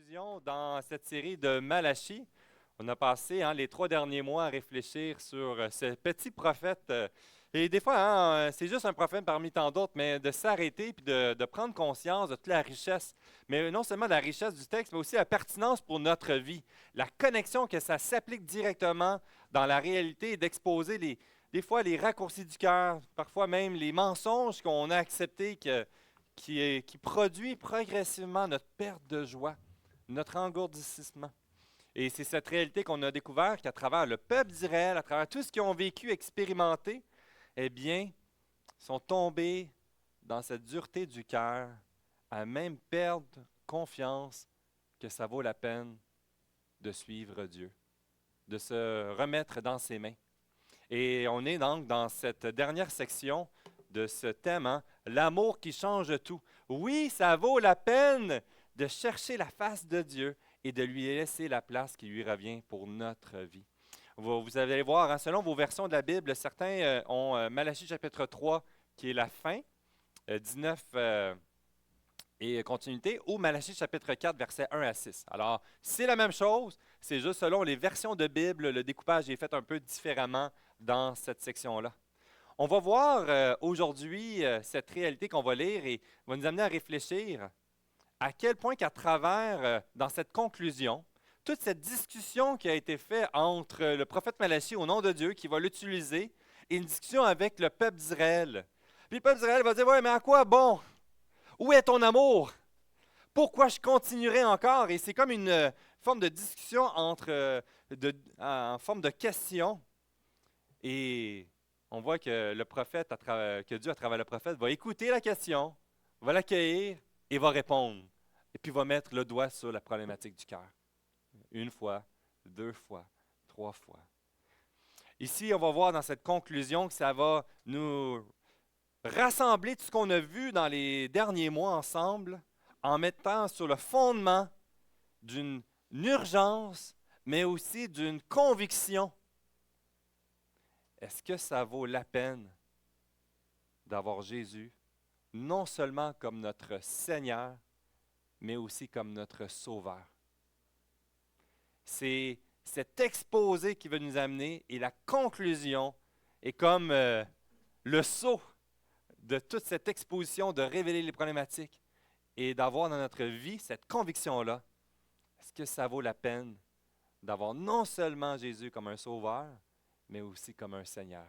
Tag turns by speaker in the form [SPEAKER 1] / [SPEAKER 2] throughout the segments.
[SPEAKER 1] conclusion dans cette série de Malachie. On a passé les 3 derniers mois à réfléchir sur ce petit prophète. Et des fois, c'est juste un prophète parmi tant d'autres, mais de s'arrêter puis de prendre conscience de toute la richesse, mais non seulement de la richesse du texte, mais aussi la pertinence pour notre vie, la connexion que ça s'applique directement dans la réalité et d'exposer des fois les raccourcis du cœur, parfois même les mensonges qu'on a acceptés qui produit progressivement notre perte de joie, notre engourdissement. Et c'est cette réalité qu'on a découvert qu'à travers le peuple d'Israël, à travers tout ce qu'ils ont vécu, expérimenté, eh bien, sont tombés dans cette dureté du cœur, à même perdre confiance que ça vaut la peine de suivre Dieu, de se remettre dans ses mains. Et on est donc dans cette dernière section de ce thème, l'amour qui change tout. Oui, ça vaut la peine de chercher la face de Dieu et de lui laisser la place qui lui revient pour notre vie. Vous allez voir, selon vos versions de la Bible, certains ont Malachie chapitre 3, qui est la fin, 19 et continuité, ou Malachie chapitre 4, versets 1 à 6. Alors, c'est la même chose, c'est juste selon les versions de Bible, le découpage est fait un peu différemment dans cette section-là. On va voir aujourd'hui cette réalité qu'on va lire et va nous amener à réfléchir à quel point qu'à travers, dans cette conclusion, toute cette discussion qui a été faite entre le prophète Malachie au nom de Dieu, qui va l'utiliser, et une discussion avec le peuple d'Israël. Puis le peuple d'Israël va dire, ouais, mais à quoi bon? Où est ton amour? Pourquoi je continuerai encore? Et c'est comme une forme de discussion en forme de question. Et on voit que le prophète, que Dieu, à travers le prophète, va écouter la question, va l'accueillir et va répondre. Et puis va mettre le doigt sur la problématique du cœur. 1 fois, 2 fois, 3 fois. Ici, on va voir dans cette conclusion que ça va nous rassembler tout ce qu'on a vu dans les derniers mois ensemble en mettant sur le fondement d'une urgence, mais aussi d'une conviction. Est-ce que ça vaut la peine d'avoir Jésus, non seulement comme notre Seigneur, mais aussi comme notre Sauveur? C'est cet exposé qui va nous amener et la conclusion est comme le sceau de toute cette exposition, de révéler les problématiques et d'avoir dans notre vie cette conviction-là. Est-ce que ça vaut la peine d'avoir non seulement Jésus comme un Sauveur, mais aussi comme un Seigneur?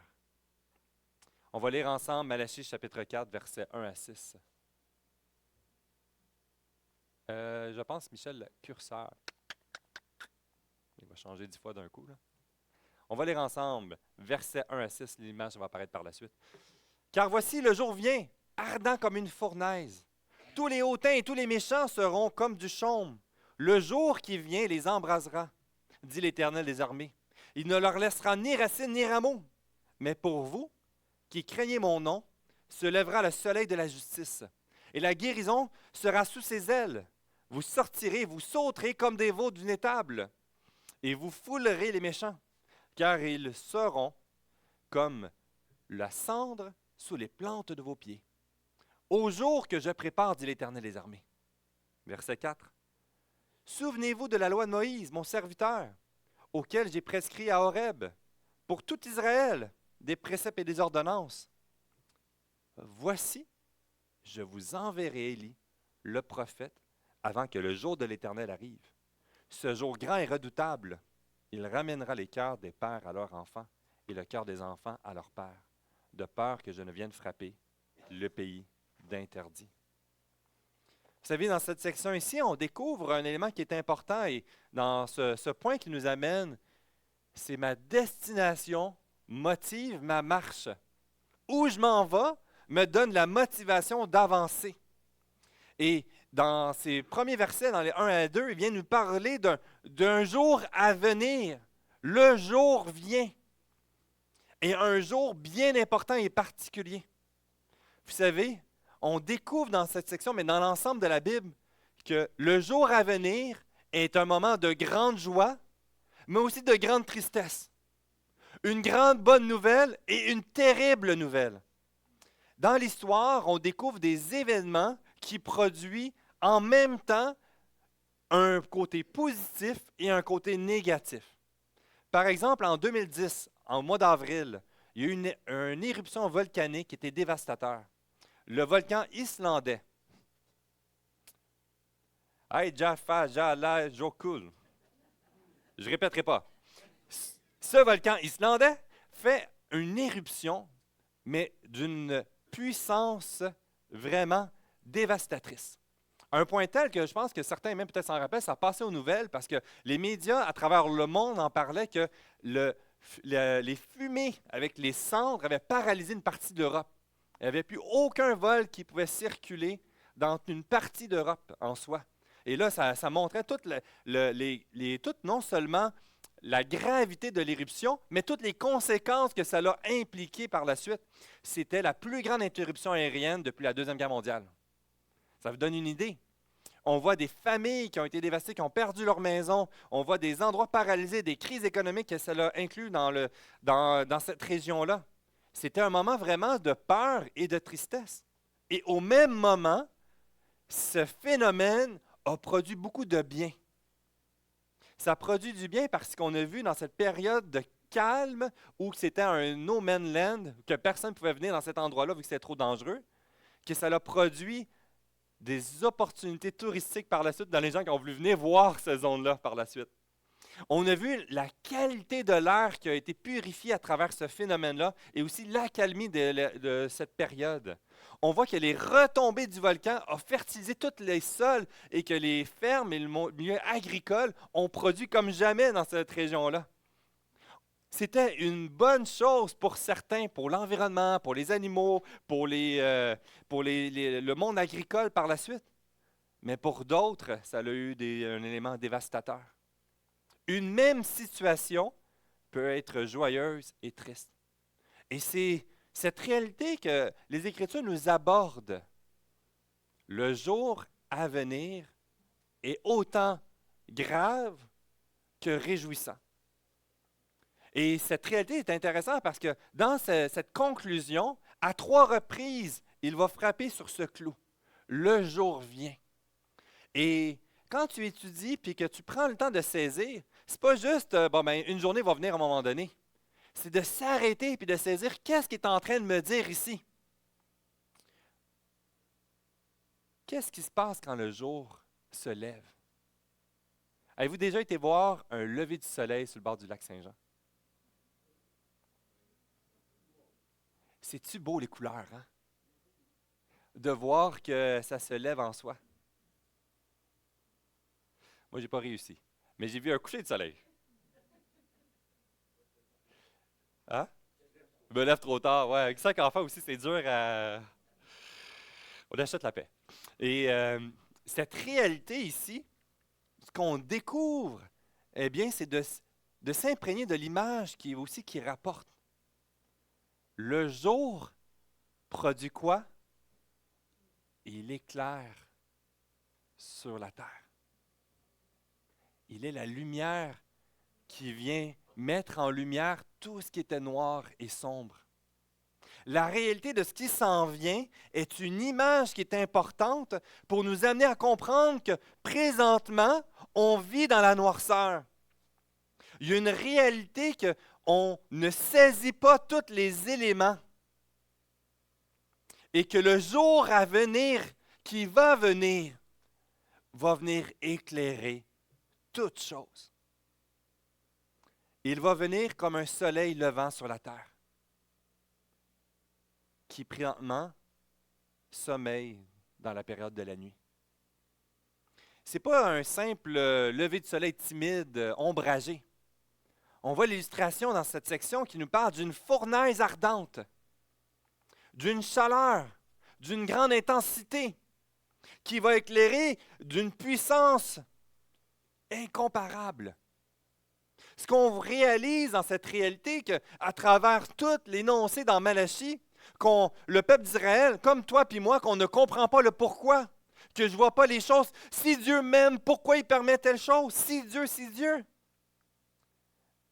[SPEAKER 1] On va lire ensemble Malachie chapitre 4, versets 1 à 6. Je pense, Michel, le curseur. Il va changer 10 fois d'un coup, là. On va lire ensemble, versets 1 à 6, l'image va apparaître par la suite. « Car voici, le jour vient, ardent comme une fournaise. Tous les hautains et tous les méchants seront comme du chaume. Le jour qui vient les embrasera, dit l'Éternel des armées. Il ne leur laissera ni racine ni rameau. Mais pour vous, qui craignez mon nom, se lèvera le soleil de la justice, et la guérison sera sous ses ailes. Vous sortirez, vous sauterez comme des veaux d'une étable, et vous foulerez les méchants, car ils seront comme la cendre sous les plantes de vos pieds. Au jour que je prépare, dit l'Éternel des armées. » Verset 4. « Souvenez-vous de la loi de Moïse, mon serviteur, auquel j'ai prescrit à Horeb, pour tout Israël, des préceptes et des ordonnances. Voici, je vous enverrai Élie, le prophète, avant que le jour de l'Éternel arrive. Ce jour grand et redoutable, il ramènera les cœurs des pères à leurs enfants et le cœur des enfants à leurs pères, de peur que je ne vienne frapper le pays d'interdit. » Vous savez, dans cette section ici, on découvre un élément qui est important et dans ce point qui nous amène, c'est ma destination motive ma marche. Où je m'en vais me donne la motivation d'avancer. Et dans ces premiers versets, dans les 1 à 2, il vient nous parler d'un jour à venir. Le jour vient. Et un jour bien important et particulier. Vous savez, on découvre dans cette section, mais dans l'ensemble de la Bible, que le jour à venir est un moment de grande joie, mais aussi de grande tristesse. Une grande bonne nouvelle et une terrible nouvelle. Dans l'histoire, on découvre des événements qui produisent en même temps un côté positif et un côté négatif. Par exemple, en 2010, en mois d'avril, il y a eu une éruption volcanique qui était dévastateur. Le volcan islandais. Hey, Jaffa, Jala, Jokul. Je ne répéterai pas. Ce volcan islandais fait une éruption, mais d'une puissance vraiment dévastatrice. À un point tel que je pense que certains, même peut-être s'en rappellent, ça passait aux nouvelles parce que les médias à travers le monde en parlaient que les fumées avec les cendres avaient paralysé une partie de l'Europe. Il n'y avait plus aucun vol qui pouvait circuler dans une partie d'Europe en soi. Et là, ça montrait non seulement la gravité de l'éruption, mais toutes les conséquences que ça a impliquées par la suite. C'était la plus grande interruption aérienne depuis la Deuxième Guerre mondiale. Ça vous donne une idée. On voit des familles qui ont été dévastées, qui ont perdu leur maison. On voit des endroits paralysés, des crises économiques que ça a inclus dans cette région-là. C'était un moment vraiment de peur et de tristesse. Et au même moment, ce phénomène a produit beaucoup de bien. Ça produit du bien parce qu'on a vu dans cette période de calme où c'était un no man's land, que personne ne pouvait venir dans cet endroit-là vu que c'était trop dangereux, que ça a produit des opportunités touristiques par la suite dans les gens qui ont voulu venir voir cette zone-là par la suite. On a vu la qualité de l'air qui a été purifiée à travers ce phénomène-là et aussi l'accalmie de cette période. On voit que les retombées du volcan ont fertilisé tous les sols et que les fermes et le milieu agricole ont produit comme jamais dans cette région-là. C'était une bonne chose pour certains, pour l'environnement, pour les animaux, pour le monde agricole par la suite. Mais pour d'autres, ça a eu un élément dévastateur. Une même situation peut être joyeuse et triste. Et c'est cette réalité que les Écritures nous abordent. Le jour à venir est autant grave que réjouissant. Et cette réalité est intéressante parce que dans cette conclusion, à 3 reprises, il va frapper sur ce clou. Le jour vient. Et quand tu étudies puis que tu prends le temps de saisir, c'est pas juste une journée va venir à un moment donné. C'est de s'arrêter puis de saisir qu'est-ce qu'il est en train de me dire ici. Qu'est-ce qui se passe quand le jour se lève? Avez-vous déjà été voir un lever du soleil sur le bord du lac Saint-Jean? C'est-tu beau les couleurs, hein? De voir que ça se lève en soi. Moi, je n'ai pas réussi. Mais j'ai vu un coucher de soleil. Hein? Je me lève trop tard, ouais. Avec 5 enfants aussi, c'est dur à... On achète la paix. Et cette réalité ici, ce qu'on découvre, eh bien, c'est de s'imprégner de l'image qui rapporte. Le jour produit quoi? Il éclaire sur la terre. Il est la lumière qui vient mettre en lumière tout ce qui était noir et sombre. La réalité de ce qui s'en vient est une image qui est importante pour nous amener à comprendre que présentement, on vit dans la noirceur. Il y a une réalité qu'on ne saisit pas tous les éléments et que le jour à venir, qui va venir éclairer toutes choses. Il va venir comme un soleil levant sur la terre, qui présentement sommeille dans la période de la nuit. Ce n'est pas un simple lever du soleil timide, ombragé. On voit l'illustration dans cette section qui nous parle d'une fournaise ardente, d'une chaleur, d'une grande intensité, qui va éclairer d'une puissance incomparable. Ce qu'on réalise dans cette réalité, qu'à travers tout l'énoncé dans Malachie, le peuple d'Israël, comme toi puis moi, qu'on ne comprend pas le pourquoi, que je ne vois pas les choses. Si Dieu m'aime, pourquoi il permet telle chose? Si Dieu.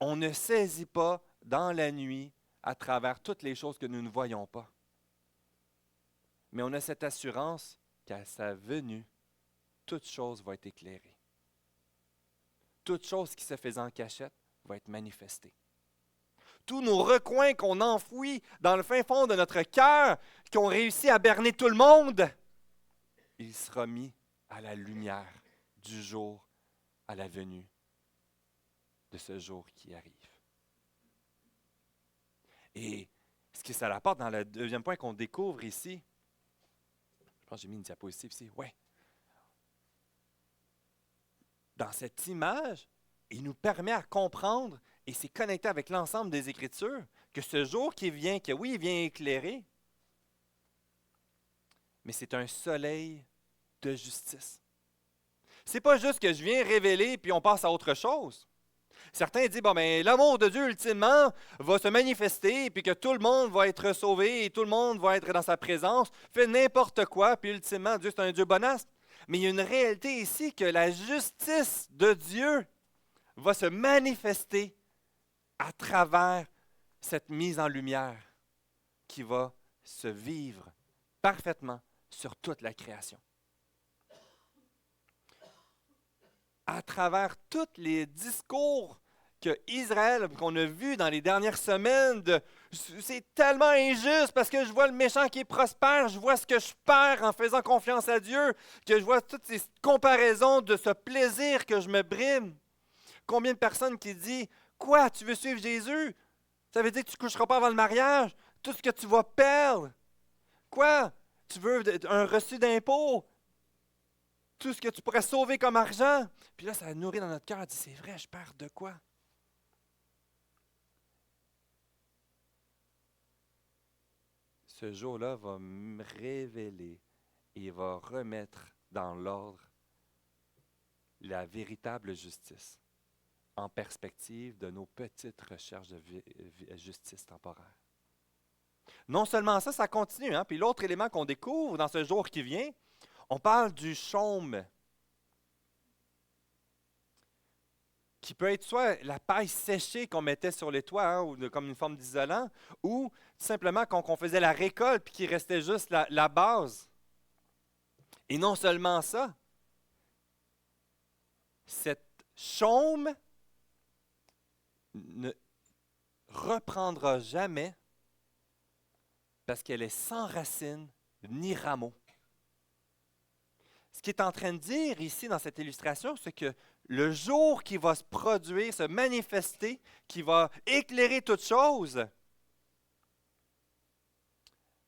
[SPEAKER 1] On ne saisit pas dans la nuit à travers toutes les choses que nous ne voyons pas. Mais on a cette assurance qu'à sa venue, toute chose va être éclairée. toute chose qui se faisait en cachette va être manifestée. Tous nos recoins qu'on enfouit dans le fin fond de notre cœur, qui ont réussi à berner tout le monde, il sera mis à la lumière du jour à la venue de ce jour qui arrive. Et ce que ça apporte dans le deuxième point qu'on découvre ici, je pense que j'ai mis une diapositive ici, oui. Dans cette image, il nous permet à comprendre, et c'est connecté avec l'ensemble des Écritures, que ce jour qui vient, que oui, il vient éclairer, mais c'est un soleil de justice. C'est pas juste que je viens révéler puis on passe à autre chose. Certains disent, bon, ben, l'amour de Dieu, ultimement, va se manifester, puis que tout le monde va être sauvé, et tout le monde va être dans sa présence, fait n'importe quoi, puis ultimement, Dieu, c'est un Dieu bonaste. Mais il y a une réalité ici que la justice de Dieu va se manifester à travers cette mise en lumière qui va se vivre parfaitement sur toute la création. À travers tous les discours que Israël, qu'on a vus dans les dernières semaines, c'est tellement injuste parce que je vois le méchant qui est prospère, je vois ce que je perds en faisant confiance à Dieu, que je vois toutes ces comparaisons de ce plaisir que je me brime. Combien de personnes qui disent « Quoi, tu veux suivre Jésus? Ça veut dire que tu ne coucheras pas avant le mariage? Tout ce que tu vas perdre? Quoi? Tu veux un reçu d'impôt? Tout ce que tu pourrais sauver comme argent? » Puis là, ça nourrit dans notre cœur, on dit « C'est vrai, je perds de quoi? » Ce jour-là va me révéler et va remettre dans l'ordre la véritable justice en perspective de nos petites recherches de justice temporaire. Non seulement ça, ça continue. Hein? Puis l'autre élément qu'on découvre dans ce jour qui vient, on parle du chaume, qui peut être soit la paille séchée qu'on mettait sur les toits, hein, ou comme une forme d'isolant, ou tout simplement quand on faisait la récolte puis qu'il restait juste la base. Et non seulement ça, cette chaume ne reprendra jamais parce qu'elle est sans racines ni rameaux. Ce qu'il est en train de dire ici dans cette illustration, c'est que le jour qui va se produire, se manifester, qui va éclairer toute chose,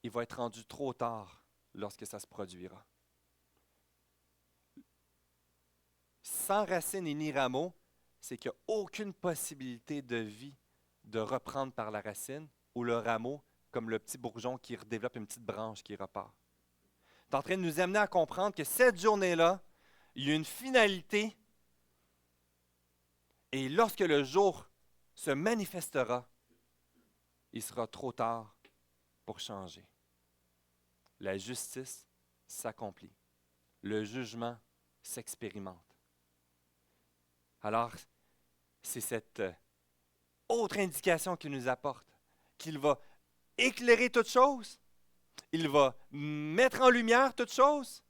[SPEAKER 1] il va être rendu trop tard lorsque ça se produira. Sans racines et ni rameaux, c'est qu'il n'y a aucune possibilité de vie de reprendre par la racine ou le rameau comme le petit bourgeon qui développe une petite branche qui repart. C'est en train de nous amener à comprendre que cette journée-là, il y a une finalité et lorsque le jour se manifestera, il sera trop tard pour changer. La justice s'accomplit. Le jugement s'expérimente. Alors, c'est cette autre indication qu'il nous apporte, qu'il va éclairer toute chose, il va mettre en lumière toute chose,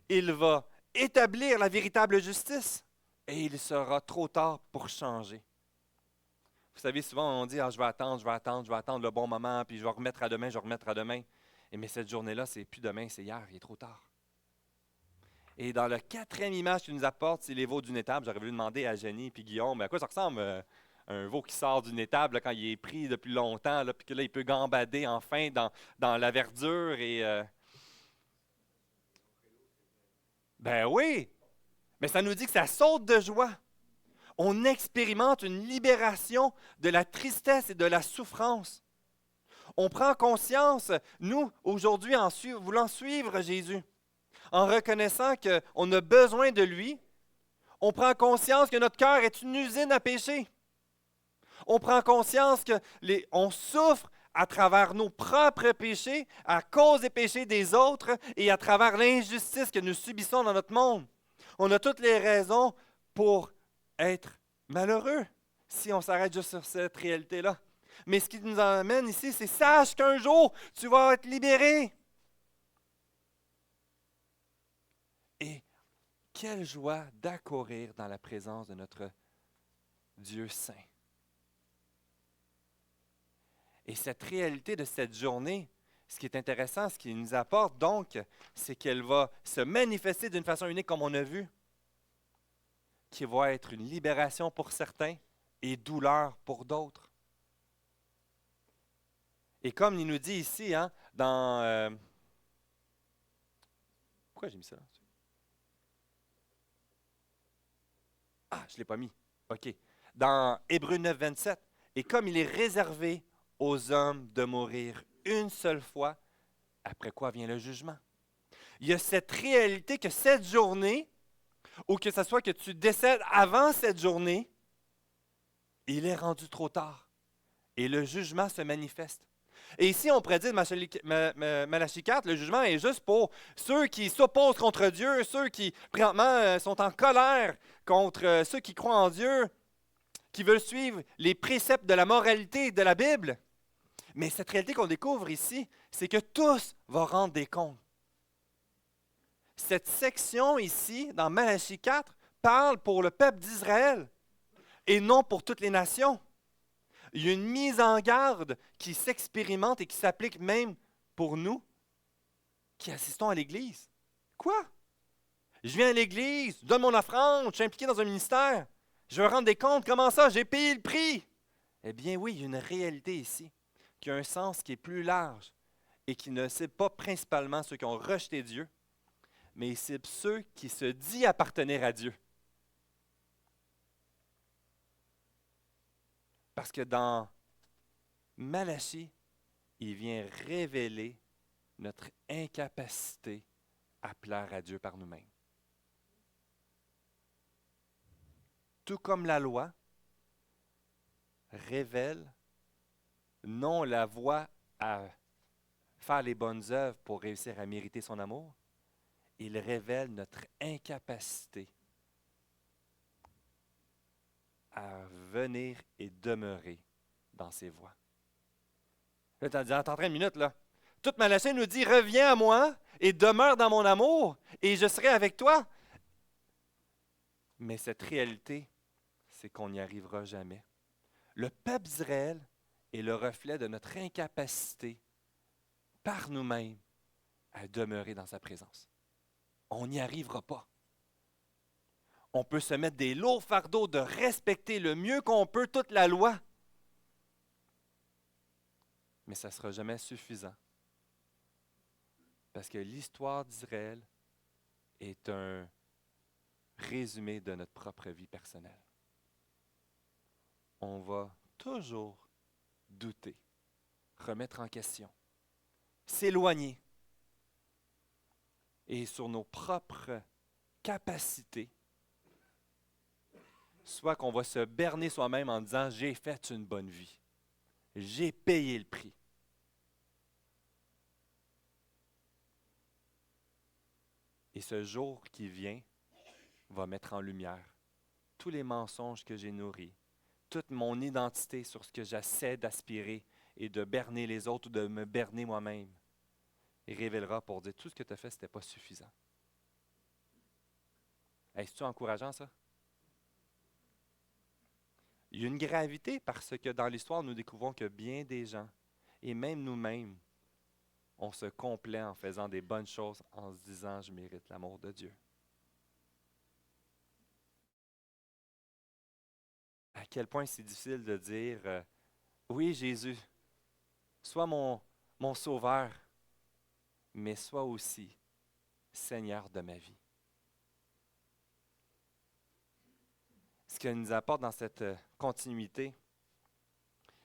[SPEAKER 1] il va établir la véritable justice et il sera trop tard pour changer. Vous savez, souvent on dit « je vais attendre le bon moment, puis je vais remettre à demain. » Mais cette journée-là, c'est plus demain, c'est hier, il est trop tard. Et dans la quatrième image qu'il nous apporte, c'est les veaux d'une étable. J'aurais voulu demander à Jenny et Guillaume, à quoi ça ressemble un veau qui sort d'une étable là, quand il est pris depuis longtemps, là, puis que là, il peut gambader enfin dans la verdure. Ben oui, mais ça nous dit que ça saute de joie. On expérimente une libération de la tristesse et de la souffrance. On prend conscience, nous, aujourd'hui, en voulant suivre Jésus, en reconnaissant qu'on a besoin de lui, on prend conscience que notre cœur est une usine à péché. On prend conscience qu'on souffre à travers nos propres péchés, à cause des péchés des autres et à travers l'injustice que nous subissons dans notre monde. On a toutes les raisons pour être malheureux si on s'arrête juste sur cette réalité-là. Mais ce qui nous emmène ici, c'est sache qu'un jour, tu vas être libéré. Et quelle joie d'accourir dans la présence de notre Dieu saint. Et cette réalité de cette journée, ce qui est intéressant, ce qu'il nous apporte donc, c'est qu'elle va se manifester d'une façon unique comme on a vu, qui va être une libération pour certains et douleur pour d'autres. Et comme il nous dit ici, hein, dans... Pourquoi j'ai mis ça là? Ah, je ne l'ai pas mis. OK. Dans Hébreux 9, 27, et comme il est réservé aux hommes de mourir une seule fois, après quoi vient le jugement. Il y a cette réalité que cette journée, ou que ce soit que tu décèdes avant cette journée, il est rendu trop tard. Et le jugement se manifeste. Et ici, on pourrait dire de Malachie 4, le jugement est juste pour ceux qui s'opposent contre Dieu, ceux qui, présentement, sont en colère contre ceux qui croient en Dieu, qui veulent suivre les préceptes de la moralité de la Bible. Mais cette réalité qu'on découvre ici, c'est que tous vont rendre des comptes. Cette section ici, dans Malachie 4, parle pour le peuple d'Israël et non pour toutes les nations. Il y a une mise en garde qui s'expérimente et qui s'applique même pour nous qui assistons à l'Église. Quoi? Je viens à l'Église, je donne mon offrande, je suis impliqué dans un ministère, je veux rendre des comptes, comment ça? J'ai payé le prix. Eh bien oui, il y a une réalité ici qui a un sens qui est plus large et qui ne cible pas principalement ceux qui ont rejeté Dieu, mais il cible ceux qui se disent appartenir à Dieu. Parce que dans Malachie, il vient révéler notre incapacité à plaire à Dieu par nous-mêmes. Tout comme la loi révèle non la voie à faire les bonnes œuvres pour réussir à mériter son amour, il révèle notre incapacité à venir et demeurer dans ses voies. Là, tu as dit, attends une minute, là. Toute Malachie nous dit, reviens à moi et demeure dans mon amour et je serai avec toi. Mais cette réalité, c'est qu'on n'y arrivera jamais. Le peuple d'Israël est le reflet de notre incapacité par nous-mêmes à demeurer dans sa présence. On n'y arrivera pas. On peut se mettre des lourds fardeaux de respecter le mieux qu'on peut toute la loi. Mais ça ne sera jamais suffisant. Parce que l'histoire d'Israël est un résumé de notre propre vie personnelle. On va toujours douter, remettre en question, s'éloigner. Et sur nos propres capacités, soit qu'on va se berner soi-même en disant « j'ai fait une bonne vie, j'ai payé le prix ». Et ce jour qui vient va mettre en lumière tous les mensonges que j'ai nourris, toute mon identité sur ce que j'essaie d'aspirer et de berner les autres ou de me berner moi-même. Il révélera pour dire tout ce que tu as fait, ce n'était pas suffisant. Est-ce encourageant ça? Il y a une gravité parce que dans l'histoire, nous découvrons que bien des gens, et même nous-mêmes, on se complaît en faisant des bonnes choses en se disant « je mérite l'amour de Dieu ». À quel point c'est difficile de dire « oui, Jésus, sois mon sauveur, mais sois aussi Seigneur de ma vie ». Ce qu'il nous apporte dans cette continuité,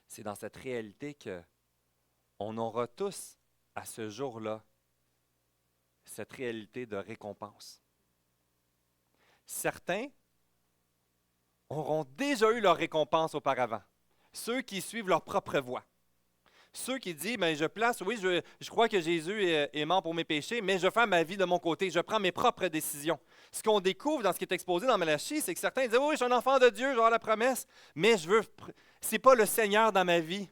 [SPEAKER 1] c'est dans cette réalité qu'on aura tous, à ce jour-là, cette réalité de récompense. Certains auront déjà eu leur récompense auparavant, ceux qui suivent leur propre voie. Ceux qui disent, je place, oui, je crois que Jésus est mort pour mes péchés, mais je fais ma vie de mon côté, je prends mes propres décisions. Ce qu'on découvre dans ce qui est exposé dans Malachie, c'est que certains disent, oui, je suis un enfant de Dieu, je vais avoir la promesse, mais c'est pas le Seigneur dans ma vie.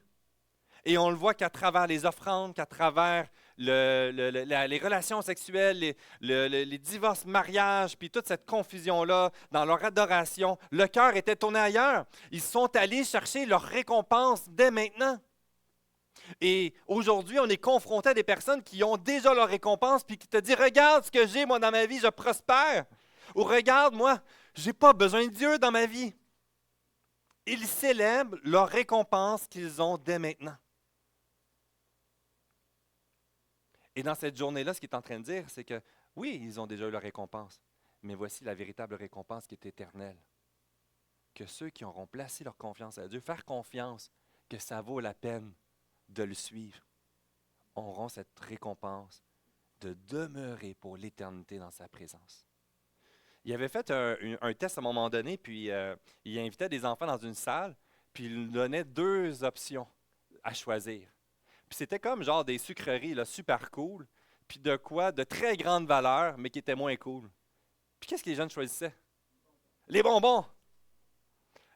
[SPEAKER 1] Et on le voit qu'à travers les offrandes, qu'à travers les relations sexuelles, les divorces, mariages, puis toute cette confusion-là, dans leur adoration, le cœur était tourné ailleurs. Ils sont allés chercher leur récompense dès maintenant. Et aujourd'hui, on est confronté à des personnes qui ont déjà leur récompense, puis qui te disent, regarde ce que j'ai, moi, dans ma vie, je prospère. Ou regarde, moi, je n'ai pas besoin de Dieu dans ma vie. Ils célèbrent leur récompense qu'ils ont dès maintenant. Et dans cette journée-là, ce qu'il est en train de dire, c'est que oui, ils ont déjà eu leur récompense, mais voici la véritable récompense qui est éternelle. Que ceux qui auront placé leur confiance à Dieu, faire confiance que ça vaut la peine de le suivre, auront cette récompense de demeurer pour l'éternité dans sa présence. Il avait fait un test à un moment donné, puis il invitait des enfants dans une salle, puis il leur donnait 2 options à choisir. Puis c'était comme genre des sucreries là, super cool, puis de quoi de très grande valeur, mais qui étaient moins cool. Puis qu'est-ce que les jeunes choisissaient? Les bonbons!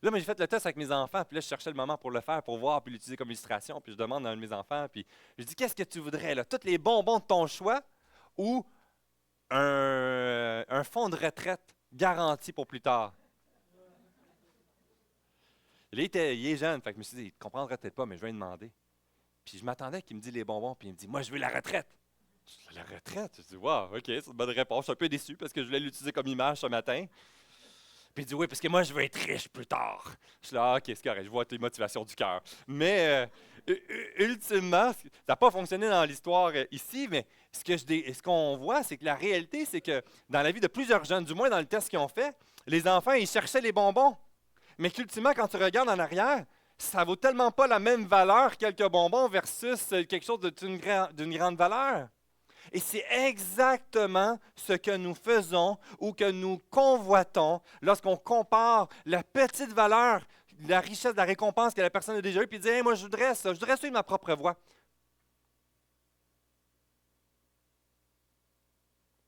[SPEAKER 1] Là, moi, j'ai fait le test avec mes enfants, puis là, je cherchais le moment pour le faire, pour voir, puis l'utiliser comme illustration, puis je demande à un de mes enfants, puis je dis, qu'est-ce que tu voudrais, là? Tous les bonbons de ton choix ou un fonds de retraite garanti pour plus tard? Là, il est jeune, fait que je me suis dit, il ne comprendrait peut-être pas, mais je vais lui demander. Puis je m'attendais qu'il me dise les bonbons, puis il me dit, moi, je veux la retraite. Je dis, la retraite? Je dis, wow, OK, c'est une bonne réponse. Je suis un peu déçu parce que je voulais l'utiliser comme image ce matin. Puis il dit, oui, parce que moi, je veux être riche plus tard. Je suis là, OK, c'est correct, je vois tes motivations du cœur. Mais ultimement, ça n'a pas fonctionné dans l'histoire ici, mais ce qu'on voit, c'est que la réalité, c'est que dans la vie de plusieurs jeunes, du moins dans le test qu'ils ont fait, les enfants, ils cherchaient les bonbons. Mais qu'ultimement, quand tu regardes en arrière, ça vaut tellement pas la même valeur, quelques bonbons, versus quelque chose d'une grande valeur. Et c'est exactement ce que nous faisons ou que nous convoitons lorsqu'on compare la petite valeur, la richesse de la récompense que la personne a déjà eue, puis dit hey, moi je voudrais ça, je voudrais suivre ma propre voie.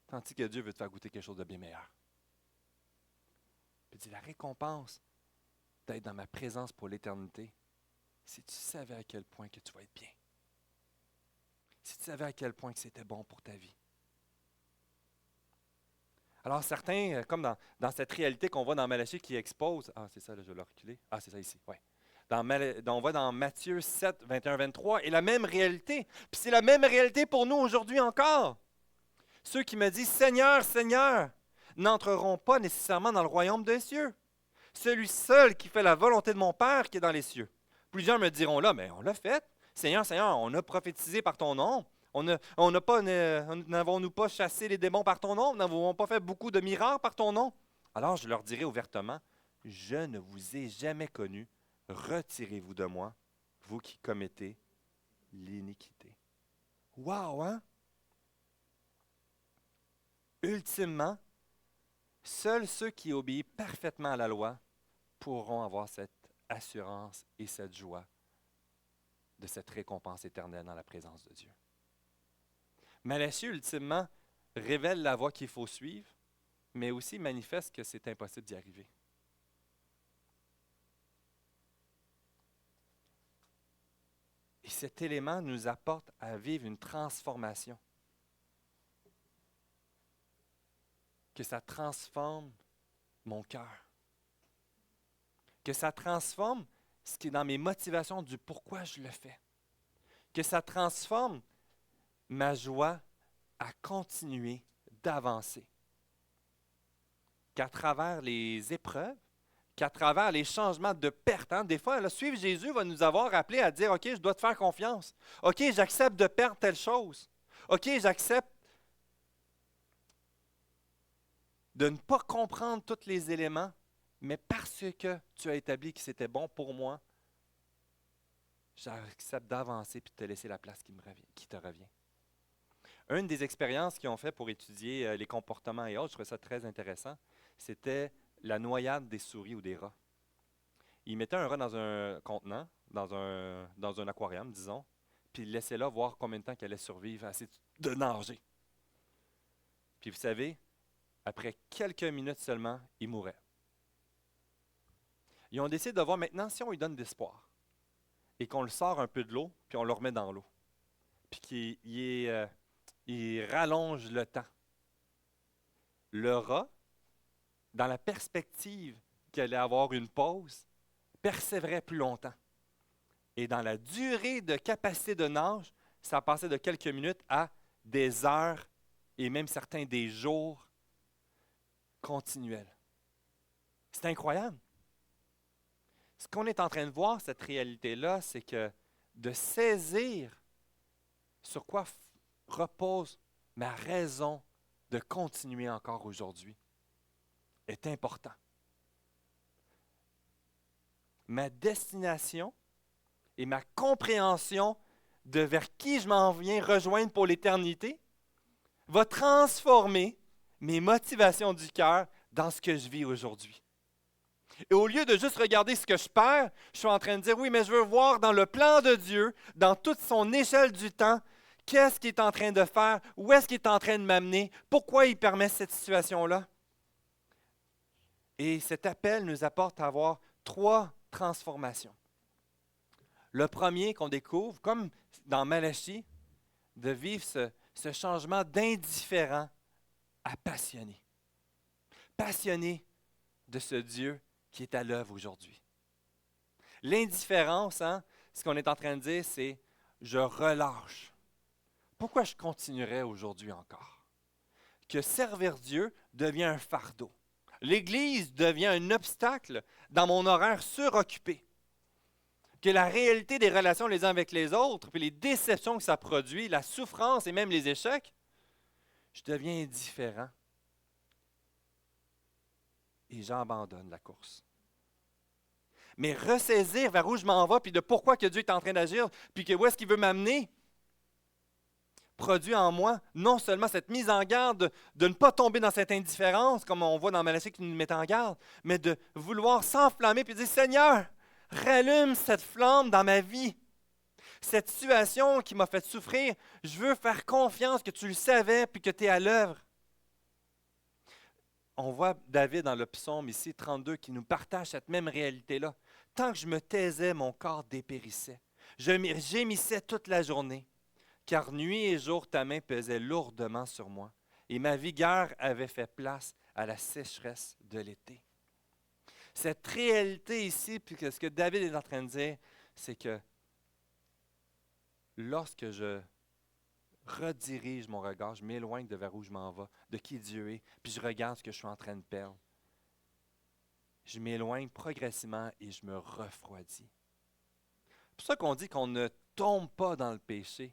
[SPEAKER 1] Tandis que Dieu veut te faire goûter quelque chose de bien meilleur. Puis il dit la récompense d'être dans ma présence pour l'éternité, si tu savais à quel point que tu vas être bien. Si tu savais à quel point que c'était bon pour ta vie. Alors certains, comme dans cette réalité qu'on voit dans Malachie qui expose, c'est ça, là, je vais le reculer, c'est ça ici, oui. On voit dans Matthieu 7, 21, 23, et la même réalité. Puis c'est la même réalité pour nous aujourd'hui encore. Ceux qui me disent Seigneur, Seigneur, n'entreront pas nécessairement dans le royaume des cieux. Celui seul qui fait la volonté de mon Père qui est dans les cieux. Plusieurs me diront là, mais on l'a fait. Seigneur, Seigneur, on a prophétisé par ton nom. N'avons-nous pas chassé les démons par ton nom? N'avons-nous pas fait beaucoup de miracles par ton nom? Alors je leur dirai ouvertement, je ne vous ai jamais connu. Retirez-vous de moi, vous qui commettez l'iniquité. Wow, hein? Ultimement, seuls ceux qui obéissent parfaitement à la loi pourront avoir cette assurance et cette joie de cette récompense éternelle dans la présence de Dieu. Malachie, ultimement, révèle la voie qu'il faut suivre, mais aussi manifeste que c'est impossible d'y arriver. Et cet élément nous apporte à vivre une transformation. Que ça transforme mon cœur. Que ça transforme ce qui est dans mes motivations du pourquoi je le fais. Que ça transforme ma joie à continuer d'avancer. Qu'à travers les épreuves, qu'à travers les changements de perte, des fois, là, suivre Jésus va nous avoir appelé à dire, OK, je dois te faire confiance. OK, j'accepte de perdre telle chose. OK, j'accepte de ne pas comprendre tous les éléments, mais parce que tu as établi que c'était bon pour moi, j'accepte d'avancer et de te laisser la place qui te revient. Une des expériences qu'ils ont fait pour étudier les comportements et autres, je trouvais ça très intéressant, c'était la noyade des souris ou des rats. Ils mettaient un rat dans un contenant, dans un aquarium, disons, puis ils laissaient là voir combien de temps qu'elle allait survivre, assez de nager. Puis vous savez, après quelques minutes seulement, il mourait. Ils ont décidé de voir maintenant si on lui donne de l'espoir et qu'on le sort un peu de l'eau, puis on le remet dans l'eau. puis il rallonge le temps. Le rat, dans la perspective qu'il allait avoir une pause, persévérait plus longtemps. Et dans la durée de capacité de nage, ça passait de quelques minutes à des heures et même certains des jours continuels. C'est incroyable. Ce qu'on est en train de voir, cette réalité-là, c'est que de saisir sur quoi repose ma raison de continuer encore aujourd'hui est important. Ma destination et ma compréhension de vers qui je m'en viens rejoindre pour l'éternité va transformer mes motivations du cœur dans ce que je vis aujourd'hui. Et au lieu de juste regarder ce que je perds, je suis en train de dire, oui, mais je veux voir dans le plan de Dieu, dans toute son échelle du temps, qu'est-ce qu'il est en train de faire, où est-ce qu'il est en train de m'amener, pourquoi il permet cette situation-là. Et cet appel nous apporte à avoir 3 transformations. Le premier qu'on découvre, comme dans Malachie, de vivre ce changement d'indifférent à passionné. Passionné de ce Dieu qui est à l'œuvre aujourd'hui. L'indifférence, ce qu'on est en train de dire, c'est je relâche. Pourquoi je continuerai aujourd'hui encore? Que servir Dieu devient un fardeau. L'Église devient un obstacle dans mon horaire suroccupé. Que la réalité des relations les uns avec les autres, puis les déceptions que ça produit, la souffrance et même les échecs, je deviens indifférent. Et j'abandonne la course. Mais ressaisir vers où je m'en vais, puis de pourquoi que Dieu est en train d'agir, puis que où est-ce qu'il veut m'amener, produit en moi non seulement cette mise en garde de ne pas tomber dans cette indifférence, comme on voit dans Malachie qui nous met en garde, mais de vouloir s'enflammer puis dire, Seigneur, rallume cette flamme dans ma vie. Cette situation qui m'a fait souffrir, je veux faire confiance que tu le savais puis que tu es à l'œuvre. On voit David dans le psaume ici, 32, qui nous partage cette même réalité-là. Tant que je me taisais, mon corps dépérissait. Je gémissais toute la journée, car nuit et jour, ta main pesait lourdement sur moi, et ma vigueur avait fait place à la sécheresse de l'été. Cette réalité ici, puis ce que David est en train de dire, c'est que lorsque je redirige mon regard, je m'éloigne de vers où je m'en vais, de qui Dieu est, puis je regarde ce que je suis en train de perdre. Je m'éloigne progressivement et je me refroidis. C'est pour ça qu'on dit qu'on ne tombe pas dans le péché,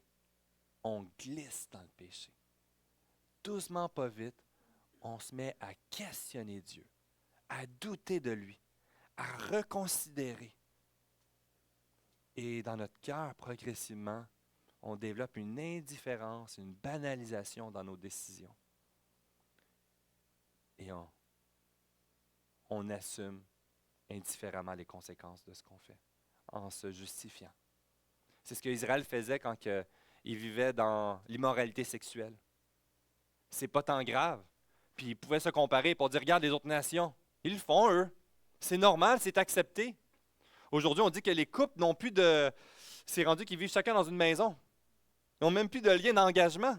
[SPEAKER 1] on glisse dans le péché. Doucement, pas vite, on se met à questionner Dieu, à douter de lui, à reconsidérer. Et dans notre cœur, progressivement, on développe une indifférence, une banalisation dans nos décisions. Et on assume indifféremment les conséquences de ce qu'on fait, en se justifiant. C'est ce qu'Israël faisait quand il vivait dans l'immoralité sexuelle. C'est pas tant grave. Puis ils pouvaient se comparer pour dire, regarde les autres nations. Ils le font, eux. C'est normal, c'est accepté. Aujourd'hui, on dit que les couples n'ont plus de... C'est rendu qu'ils vivent chacun dans une maison. Ils n'ont même plus de lien d'engagement.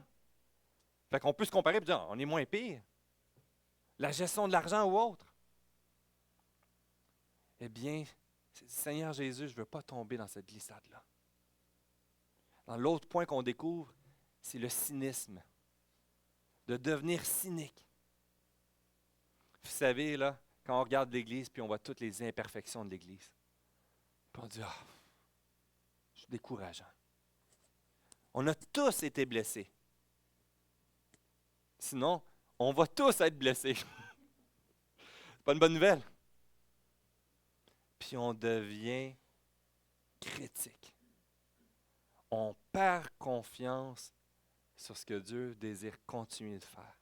[SPEAKER 1] Fait qu'on peut se comparer et dire, on est moins pire. La gestion de l'argent ou autre. Eh bien, Seigneur Jésus, je ne veux pas tomber dans cette glissade-là. Dans l'autre point qu'on découvre, c'est le cynisme. De devenir cynique. Vous savez, là, quand on regarde l'Église, puis on voit toutes les imperfections de l'Église, puis on dit, c'est décourageant. On a tous été blessés. Sinon, on va tous être blessés. C'est pas une bonne nouvelle. Puis on devient critique. On perd confiance sur ce que Dieu désire continuer de faire.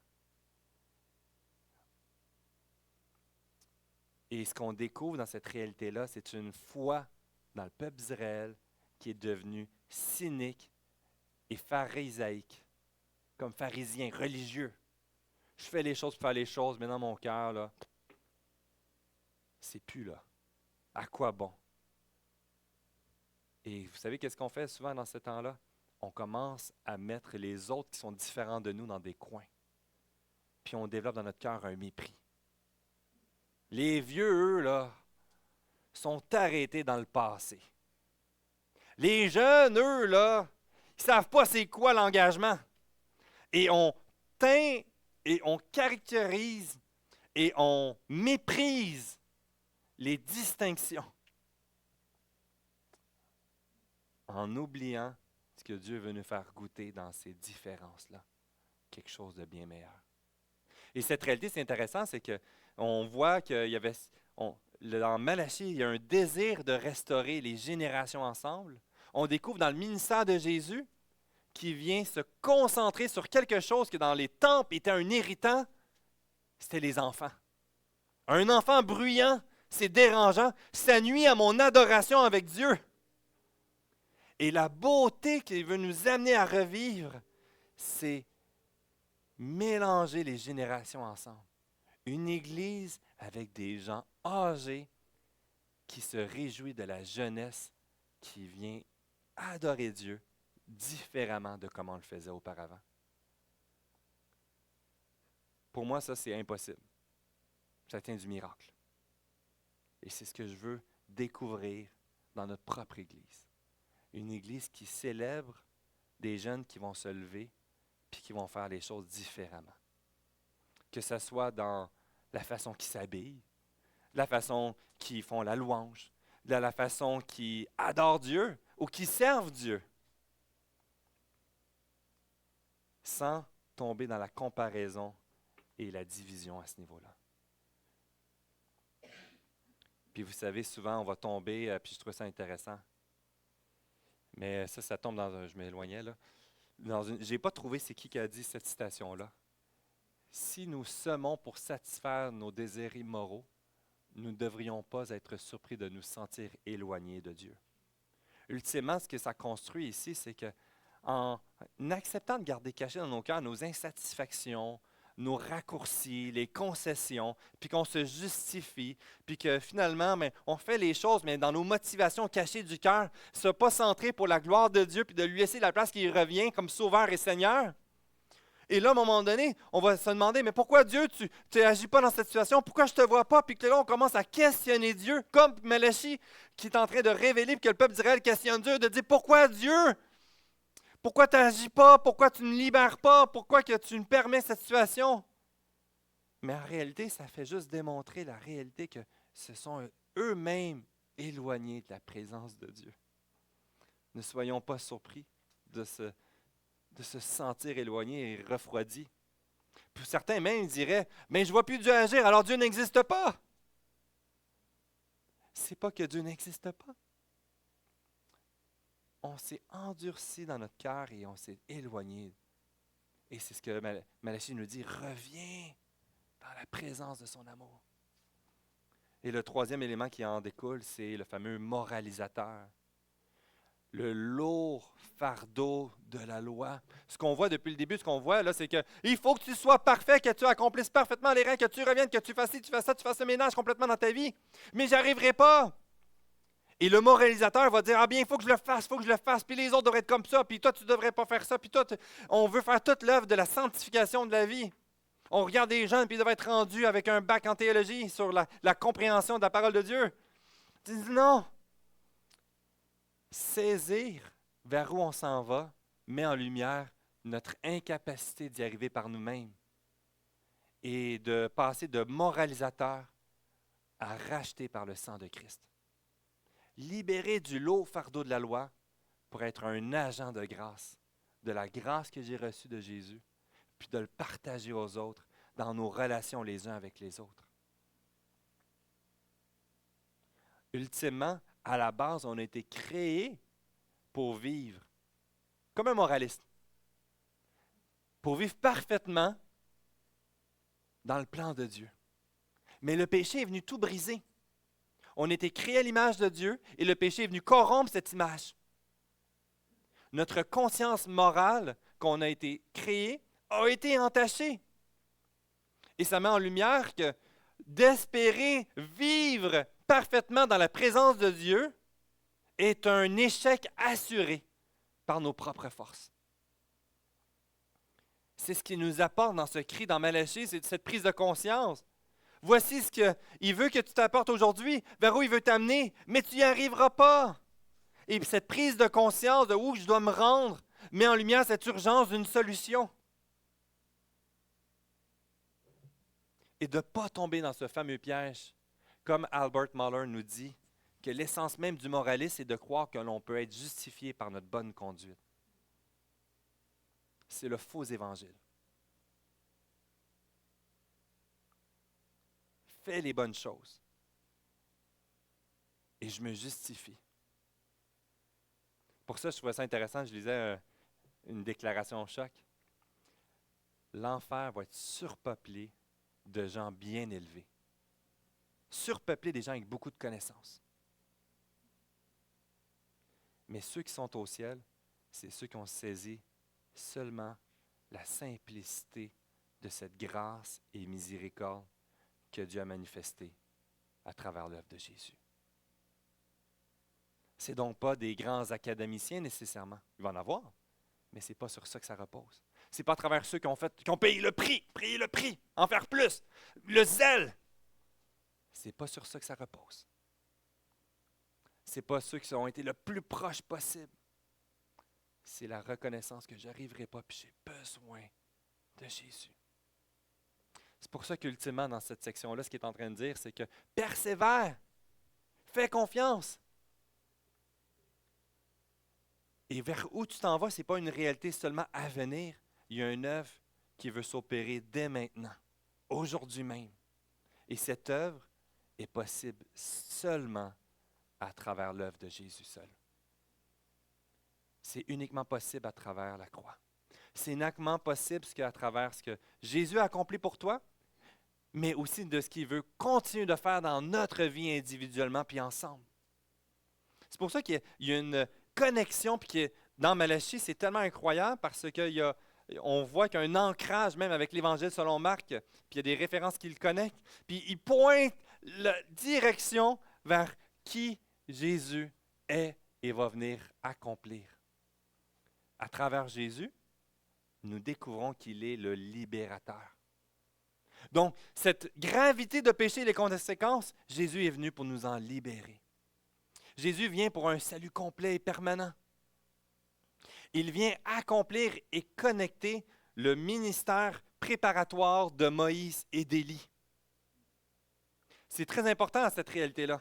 [SPEAKER 1] Et ce qu'on découvre dans cette réalité-là, c'est une foi dans le peuple d'Israël qui est devenu cynique et pharisaïque, comme pharisien, religieux. Je fais les choses pour faire les choses, mais dans mon cœur, là, c'est plus là. À quoi bon? Et vous savez qu'est-ce qu'on fait souvent dans ce temps-là? on commence à mettre les autres qui sont différents de nous dans des coins. Puis on développe dans notre cœur un mépris. Les vieux, eux, là, sont arrêtés dans le passé. Les jeunes, eux, là, ils ne savent pas c'est quoi l'engagement. Et on teint et on caractérise et on méprise les distinctions en oubliant ce que Dieu veut nous faire goûter dans ces différences-là, quelque chose de bien meilleur. Et cette réalité, c'est intéressant, c'est qu'on voit qu'il y avait, dans Malachie, il y a un désir de restaurer les générations ensemble. On découvre dans le ministère de Jésus qui vient se concentrer sur quelque chose que dans les temples était un irritant, c'était les enfants. Un enfant bruyant, c'est dérangeant, ça nuit à mon adoration avec Dieu. Et la beauté qu'il veut nous amener à revivre, c'est mélanger les générations ensemble. Une église avec des gens âgés qui se réjouit de la jeunesse qui vient adorer Dieu différemment de comment on le faisait auparavant. Pour moi, ça, c'est impossible. Ça tient du miracle. Et c'est ce que je veux découvrir dans notre propre église. Une église qui célèbre des jeunes qui vont se lever puis qui vont faire les choses différemment. Que ce soit dans la façon qu'ils s'habillent, la façon qu'ils font la louange, de la façon qu'ils adorent Dieu ou qu'ils servent Dieu. Sans tomber dans la comparaison et la division à ce niveau-là. Puis vous savez, souvent on va tomber, puis je trouve ça intéressant, mais ça tombe dans un... Je m'éloignais là. Je n'ai pas trouvé c'est qui a dit cette citation-là. Si nous semons pour satisfaire nos désirs immoraux, nous ne devrions pas être surpris de nous sentir éloignés de Dieu. Ultimement, ce que ça construit ici, c'est que en acceptant de garder caché dans nos cœurs nos insatisfactions, nos raccourcis, les concessions, puis qu'on se justifie, puis que finalement, on fait les choses, mais dans nos motivations cachées du cœur, ne soient pas centrées pour la gloire de Dieu, puis de lui laisser la place qui revient comme Sauveur et Seigneur. Et là, à un moment donné, on va se demander, mais pourquoi Dieu, tu n'agis pas dans cette situation? Pourquoi je ne te vois pas? Puis que là, on commence à questionner Dieu, comme Malachie qui est en train de révéler, puis que le peuple d'Israël questionne Dieu, de dire, pourquoi Dieu? Pourquoi tu n'agis pas? Pourquoi tu ne libères pas? Pourquoi que tu me permets cette situation? Mais en réalité, ça fait juste démontrer la réalité que ce sont eux-mêmes éloignés de la présence de Dieu. Ne soyons pas surpris de se sentir éloignés et refroidis. Puis certains même diraient, mais je ne vois plus Dieu agir, alors Dieu n'existe pas. C'est pas que Dieu n'existe pas. On s'est endurci dans notre cœur et on s'est éloigné. Et c'est ce que Malachie nous dit, reviens dans la présence de son amour. Et le troisième élément qui en découle, c'est le fameux moralisateur. Le lourd fardeau de la loi. Ce qu'on voit depuis le début, ce qu'on voit là, c'est qu'il faut que tu sois parfait, que tu accomplisses parfaitement les règles, que tu reviennes, que tu fasses ci, tu fasses ça, tu fasses ce ménage complètement dans ta vie. Mais j'y arriverai pas. Et le moralisateur va dire, ah bien, il faut que je le fasse, puis les autres devraient être comme ça, puis toi, tu ne devrais pas faire ça, puis toi, on veut faire toute l'œuvre de la sanctification de la vie. On regarde des jeunes, puis ils doivent être rendus avec un bac en théologie sur la compréhension de la parole de Dieu. Tu dis non. Saisir vers où on s'en va met en lumière notre incapacité d'y arriver par nous-mêmes et de passer de moralisateur à racheter par le sang de Christ. Libéré du lourd fardeau de la loi pour être un agent de grâce, de la grâce que j'ai reçue de Jésus, puis de le partager aux autres dans nos relations les uns avec les autres. Ultimement, à la base, on a été créés pour vivre comme un moraliste, pour vivre parfaitement dans le plan de Dieu. Mais le péché est venu tout briser. On a été créés à l'image de Dieu et le péché est venu corrompre cette image. Notre conscience morale qu'on a été créée a été entachée. Et ça met en lumière que d'espérer vivre parfaitement dans la présence de Dieu est un échec assuré par nos propres forces. C'est ce qu'il nous apporte dans ce cri dans Malachie, c'est cette prise de conscience. Voici ce qu'il veut que tu t'apportes aujourd'hui, vers où il veut t'amener, mais tu n'y arriveras pas. Et cette prise de conscience de où je dois me rendre met en lumière cette urgence d'une solution. Et de ne pas tomber dans ce fameux piège, comme Albert Mohler nous dit, que l'essence même du moralisme est de croire que l'on peut être justifié par notre bonne conduite. C'est le faux évangile. Fais les bonnes choses. Et je me justifie. Pour ça, je trouvais ça intéressant. Je lisais une déclaration au choc. L'enfer va être surpeuplé de gens bien élevés. Surpeuplé des gens avec beaucoup de connaissances. Mais ceux qui sont au ciel, c'est ceux qui ont saisi seulement la simplicité de cette grâce et miséricorde que Dieu a manifestée à travers l'œuvre de Jésus. Ce n'est donc pas des grands académiciens nécessairement. Il va en avoir, mais ce n'est pas sur ça que ça repose. Ce n'est pas à travers ceux qui ont payé le prix, en faire plus, le zèle. Ce n'est pas sur ça que ça repose. Ce n'est pas ceux qui ont été le plus proche possible. C'est la reconnaissance que je n'arriverai pas, puis j'ai besoin de Jésus. C'est pour ça qu'ultimement, dans cette section-là, ce qu'il est en train de dire, c'est que persévère, fais confiance. Et vers où tu t'en vas, ce n'est pas une réalité seulement à venir. Il y a une œuvre qui veut s'opérer dès maintenant, aujourd'hui même. Et cette œuvre est possible seulement à travers l'œuvre de Jésus seul. C'est uniquement possible à travers la croix. C'est uniquement possible à travers ce que Jésus a accompli pour toi, mais aussi de ce qu'il veut continuer de faire dans notre vie individuellement puis ensemble. C'est pour ça qu'il y a une connexion, puis que dans Malachie, c'est tellement incroyable parce qu'on voit qu'il y a un ancrage même avec l'Évangile selon Marc, puis il y a des références qui le connectent, puis il pointe la direction vers qui Jésus est et va venir accomplir. À travers Jésus, nous découvrons qu'il est le libérateur. Donc, cette gravité de péché et les conséquences, Jésus est venu pour nous en libérer. Jésus vient pour un salut complet et permanent. Il vient accomplir et connecter le ministère préparatoire de Moïse et d'Élie. C'est très important à cette réalité-là.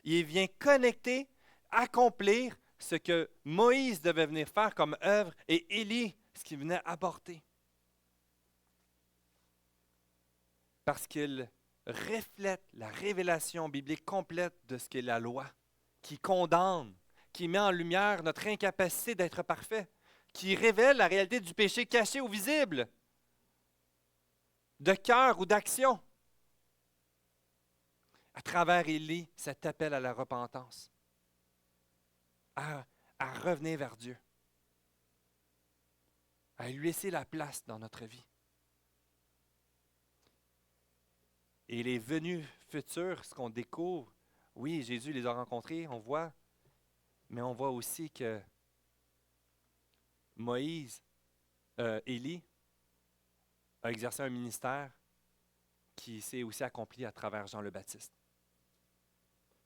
[SPEAKER 1] Il vient connecter, accomplir ce que Moïse devait venir faire comme œuvre et Élie, ce qu'il venait apporter. Parce qu'il reflète la révélation biblique complète de ce qu'est la loi, qui condamne, qui met en lumière notre incapacité d'être parfait, qui révèle la réalité du péché caché ou visible, de cœur ou d'action. À travers Élie, cet appel à la repentance, à revenir vers Dieu, à lui laisser la place dans notre vie. Et les venus futurs, ce qu'on découvre, oui, Jésus les a rencontrés, on voit, mais on voit aussi que Élie, a exercé un ministère qui s'est aussi accompli à travers Jean le Baptiste.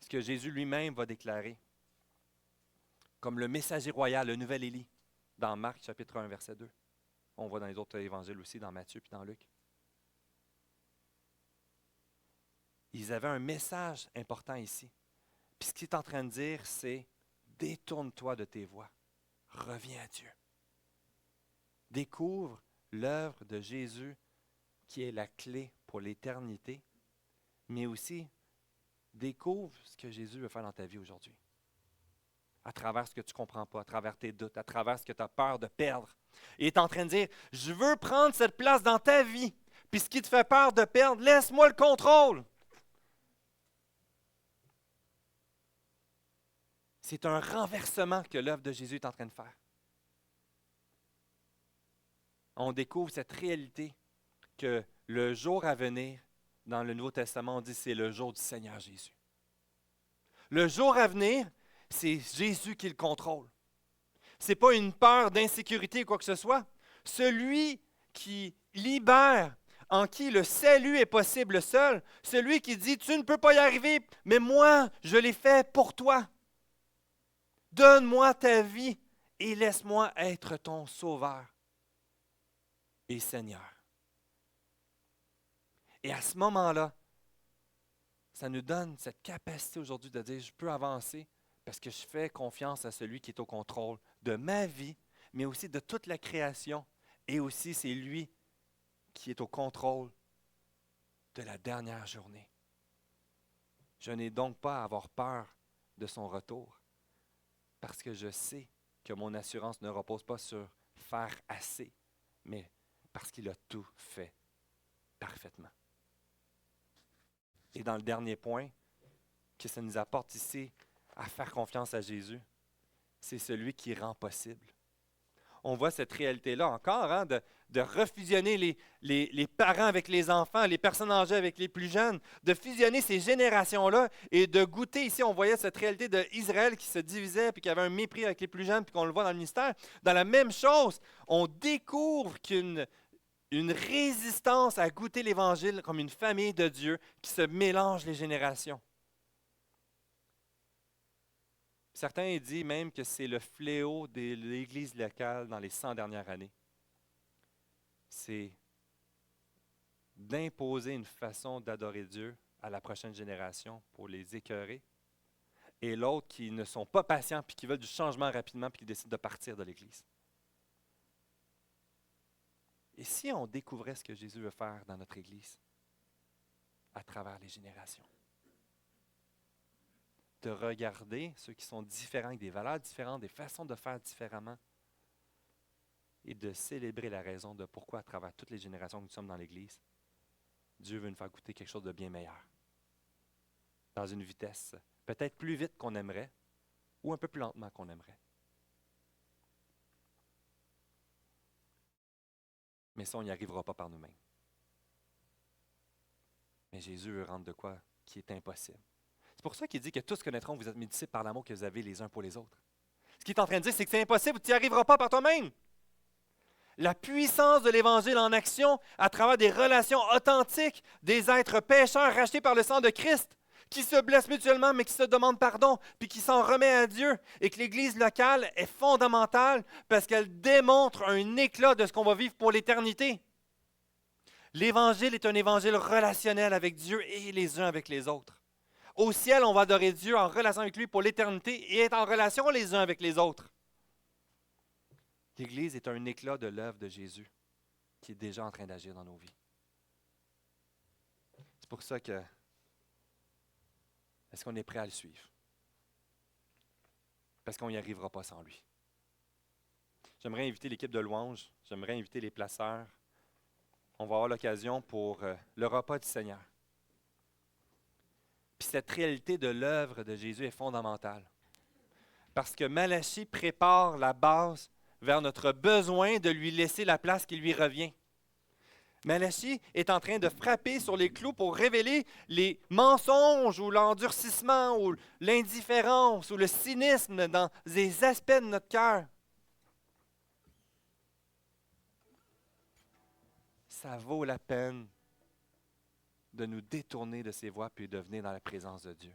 [SPEAKER 1] Ce que Jésus lui-même va déclarer comme le messager royal, le nouvel Élie, dans Marc chapitre 1, verset 2. On voit dans les autres évangiles aussi, dans Matthieu puis dans Luc. Ils avaient un message important ici. Puis ce qu'il est en train de dire, c'est « Détourne-toi de tes voies, reviens à Dieu. » Découvre l'œuvre de Jésus qui est la clé pour l'éternité, mais aussi découvre ce que Jésus veut faire dans ta vie aujourd'hui. À travers ce que tu ne comprends pas, à travers tes doutes, à travers ce que tu as peur de perdre. Il est en train de dire, je veux prendre cette place dans ta vie, puis ce qui te fait peur de perdre, laisse-moi le contrôle. C'est un renversement que l'œuvre de Jésus est en train de faire. On découvre cette réalité que le jour à venir, dans le Nouveau Testament, on dit c'est le jour du Seigneur Jésus. Le jour à venir, c'est Jésus qui le contrôle. Ce n'est pas une peur d'insécurité ou quoi que ce soit. Celui qui libère, en qui le salut est possible seul, celui qui dit, tu ne peux pas y arriver, mais moi, je l'ai fait pour toi. Donne-moi ta vie et laisse-moi être ton sauveur et Seigneur. Et à ce moment-là, ça nous donne cette capacité aujourd'hui de dire, je peux avancer parce que je fais confiance à celui qui est au contrôle de ma vie, mais aussi de toute la création. Et aussi, c'est lui qui est au contrôle de la dernière journée. Je n'ai donc pas à avoir peur de son retour parce que je sais que mon assurance ne repose pas sur faire assez, mais parce qu'il a tout fait parfaitement. Et dans le dernier point que ça nous apporte ici à faire confiance à Jésus, c'est celui qui rend possible. On voit cette réalité-là encore, hein, de refusionner les parents avec les enfants, les personnes âgées avec les plus jeunes, de fusionner ces générations-là et de goûter. Ici, on voyait cette réalité d'Israël qui se divisait, puis qui avait un mépris avec les plus jeunes, puis qu'on le voit dans le ministère. Dans la même chose, on découvre qu'une résistance à goûter l'Évangile comme une famille de Dieu qui se mélange les générations. Certains disent même que c'est le fléau de l'Église locale dans les 100 dernières années. C'est d'imposer une façon d'adorer Dieu à la prochaine génération pour les écœurer. Et l'autre qui ne sont pas patients puis qui veulent du changement rapidement puis qui décident de partir de l'Église. Et si on découvrait ce que Jésus veut faire dans notre Église à travers les générations? De regarder ceux qui sont différents, avec des valeurs différentes, des façons de faire différemment, et de célébrer la raison de pourquoi, à travers toutes les générations que nous sommes dans l'Église, Dieu veut nous faire goûter quelque chose de bien meilleur. Dans une vitesse peut-être plus vite qu'on aimerait, ou un peu plus lentement qu'on aimerait. Mais ça, on n'y arrivera pas par nous-mêmes. Mais Jésus veut rendre de quoi qui est impossible. C'est pour ça qu'il dit que tous connaîtront que vous êtes mes disciples par l'amour que vous avez les uns pour les autres. Ce qu'il est en train de dire, c'est que c'est impossible, tu n'y arriveras pas par toi-même. La puissance de l'Évangile en action à travers des relations authentiques, des êtres pécheurs rachetés par le sang de Christ, qui se blessent mutuellement, mais qui se demandent pardon, puis qui s'en remet à Dieu, et que l'Église locale est fondamentale parce qu'elle démontre un éclat de ce qu'on va vivre pour l'éternité. L'Évangile est un évangile relationnel avec Dieu et les uns avec les autres. Au ciel, on va adorer Dieu en relation avec lui pour l'éternité et être en relation les uns avec les autres. L'Église est un éclat de l'œuvre de Jésus qui est déjà en train d'agir dans nos vies. C'est pour ça que, est-ce qu'on est prêt à le suivre? Parce qu'on n'y arrivera pas sans lui. J'aimerais inviter l'équipe de louange, j'aimerais inviter les placeurs. On va avoir l'occasion pour le repas du Seigneur. Puis cette réalité de l'œuvre de Jésus est fondamentale. Parce que Malachie prépare la base vers notre besoin de lui laisser la place qui lui revient. Malachie est en train de frapper sur les clous pour révéler les mensonges ou l'endurcissement ou l'indifférence ou le cynisme dans les aspects de notre cœur. Ça vaut la peine de nous détourner de ces voies puis de venir dans la présence de Dieu.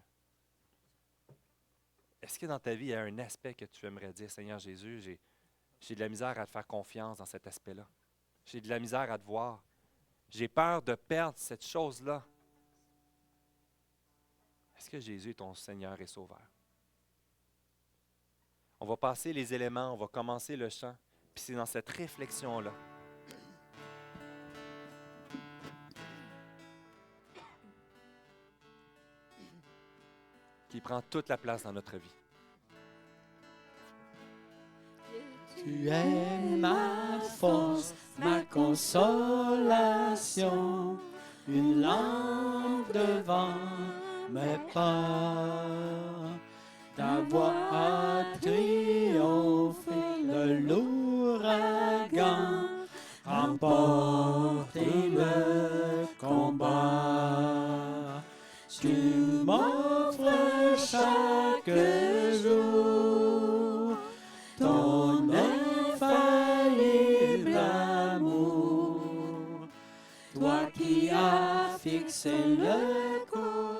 [SPEAKER 1] Est-ce que dans ta vie, il y a un aspect que tu aimerais dire, Seigneur Jésus, j'ai de la misère à te faire confiance dans cet aspect-là. J'ai de la misère à te voir. J'ai peur de perdre cette chose-là. Est-ce que Jésus est ton Seigneur et Sauveur? On va passer les éléments, on va commencer le chant, puis c'est dans cette réflexion-là qui prend toute la place dans notre vie.
[SPEAKER 2] Tu es ma force, ma consolation, une lampe devant mes pas. Ta voix a triomphé de l'ouragan, remporté le combat. Tu m'offres chaque jour ton fixer le coup